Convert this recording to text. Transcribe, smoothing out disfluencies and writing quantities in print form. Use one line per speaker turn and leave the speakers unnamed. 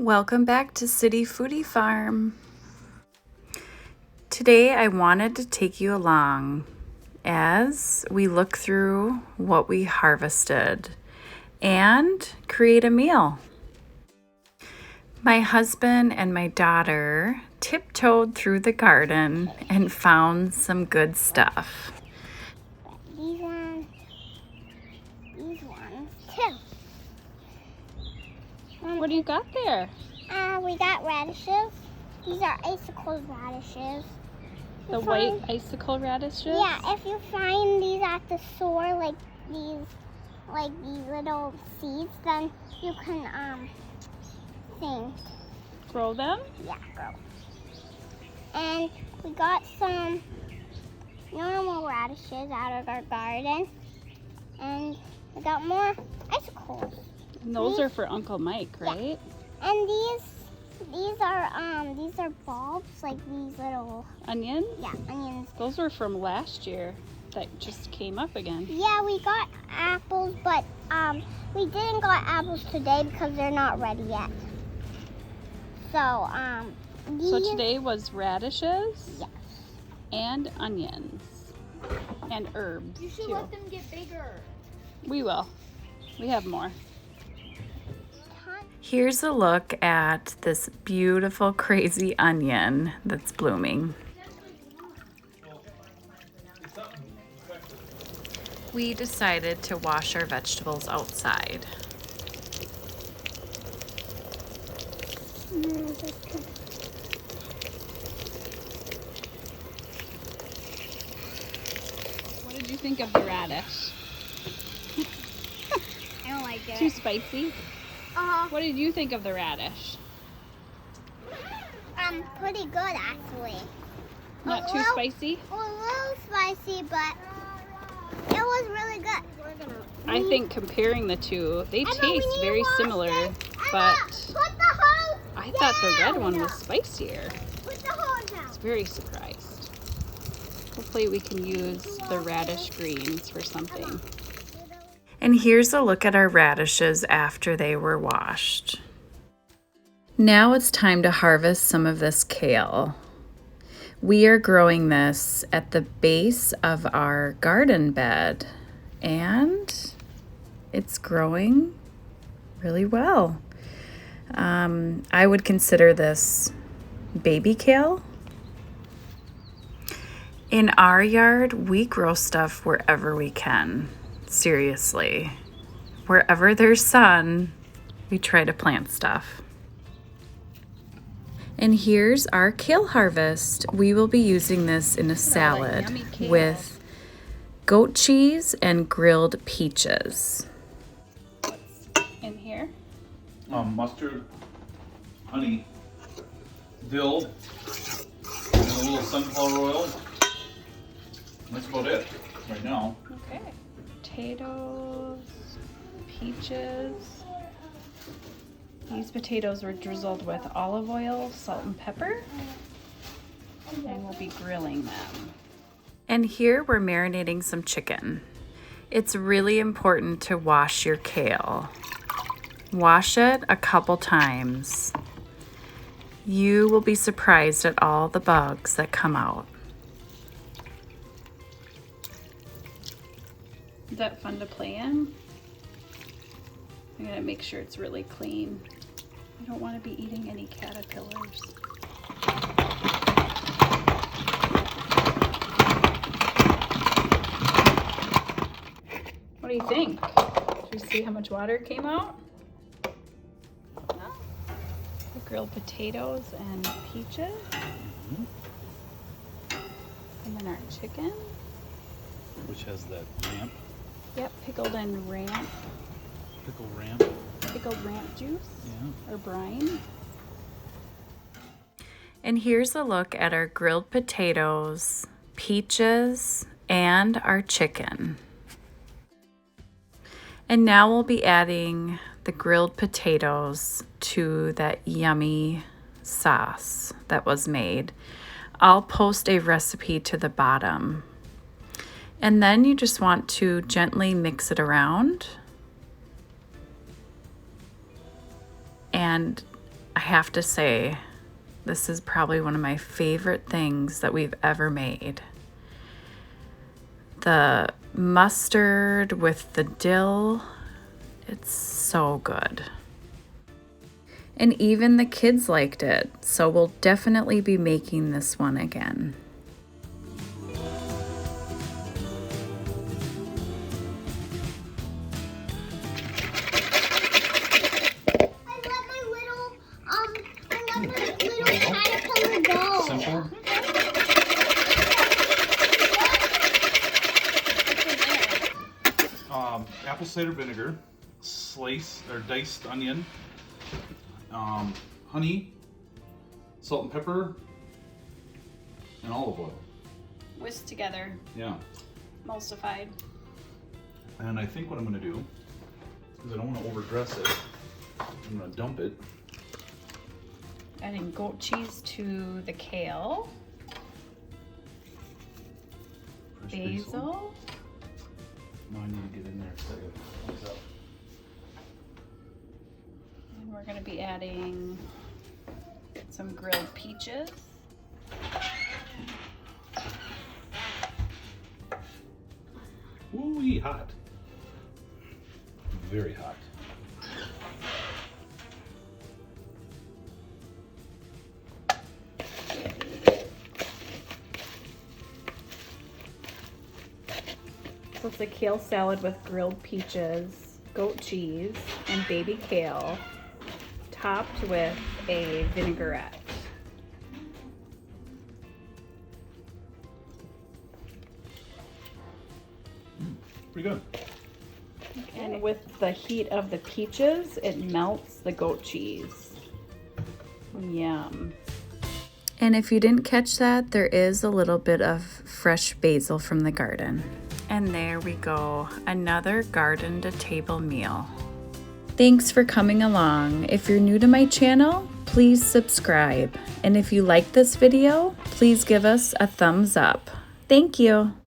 Welcome back to City Foodie Farm. Today I wanted to take you along as we look through what we harvested and create a meal. My husband and my daughter tiptoed through the garden and found some good stuff.
These ones too.
What do you got there?
We got radishes. These are icicle radishes.
The white icicle radishes?
Yeah, if you find these at the store, like these little seeds, then you can
Grow them?
Yeah, grow. And we got some normal radishes out of our garden, and we got more icicles.
And those are for Uncle Mike, right?
Yeah. And these are bulbs, like these little
Onions?
Yeah, onions.
Those were from last year that just came up again.
Yeah, we got apples, but we didn't got apples today because they're not ready yet. So
So today was radishes?
Yes.
And onions. And herbs.
You should
too.
let them get bigger.
We will. We have more.
Here's a look at this beautiful crazy onion that's blooming. We decided to wash our vegetables outside.
What did you think of the radish?
I don't like it.
Too spicy?
Uh-huh.
What did you think of the radish?
Pretty good actually.
Not too spicy?
A little spicy, but it was really good.
I think comparing the two, they
Emma, we
taste
need to
very
wash
similar,
this.
but
Emma, put the hose
I thought the red
down.
one was spicier.
Put the hose
I
down.
was very surprised. Hopefully we can use the radish greens for something.
And here's a look at our radishes after they were washed. Now it's time to harvest some of this kale. We are growing this at the base of our garden bed, and it's growing really well. I would consider this baby kale. In our yard, we grow stuff wherever we can. Seriously. Wherever there's sun, we try to plant stuff. And here's our kale harvest. We will be using this in a salad
yummy kale.
with goat cheese and grilled peaches.
In here?
Mustard, honey, dill, and a little sunflower oil. That's about it right now.
Okay. Potatoes, peaches. These potatoes were drizzled with olive oil, salt, and pepper. And we'll be grilling them.
And here we're marinating some chicken. It's really important to wash your kale. Wash it a couple times. You will be surprised at all the bugs that come out.
Is that fun to play in? I'm gonna make sure it's really clean. I don't want to be eating any caterpillars. What do you think? Did you see how much water came out? The grilled potatoes and peaches. And then our chicken.
Which has that ramp,
Yep, pickled and ramp. Pickled ramp juice
Yeah.
or brine.
And here's a look at our grilled potatoes, peaches, and our chicken. And now we'll be adding the grilled potatoes to that yummy sauce that was made. I'll post a recipe to the bottom. And then you just want to gently mix it around. And I have to say, this is probably one of my favorite things that we've ever made. The mustard with the dill, it's so good. And even the kids liked it, so we'll definitely be making this one again.
Simple. Apple cider vinegar, sliced or diced onion, honey, salt and pepper, and olive oil.
Whisked together,
Yeah.
emulsified.
And I think what I'm going to do, because I don't want to overdress it, I'm going to dump it.
Adding goat cheese to the kale.
Fresh
Basil.
No, I need to get in there so I can close up.
And we're going to be adding some grilled peaches.
Ooh-wee, hot. Very hot.
So it's a kale salad with grilled peaches, goat cheese, and baby kale, topped with a vinaigrette.
Pretty good.
And with the heat of the peaches, it melts the goat cheese. Yum.
And if you didn't catch that, there is a little bit of fresh basil from the garden. And there we go, another garden to table meal. Thanks for coming along. If you're new to my channel, please subscribe. And if you like this video, please give us a thumbs up. Thank you.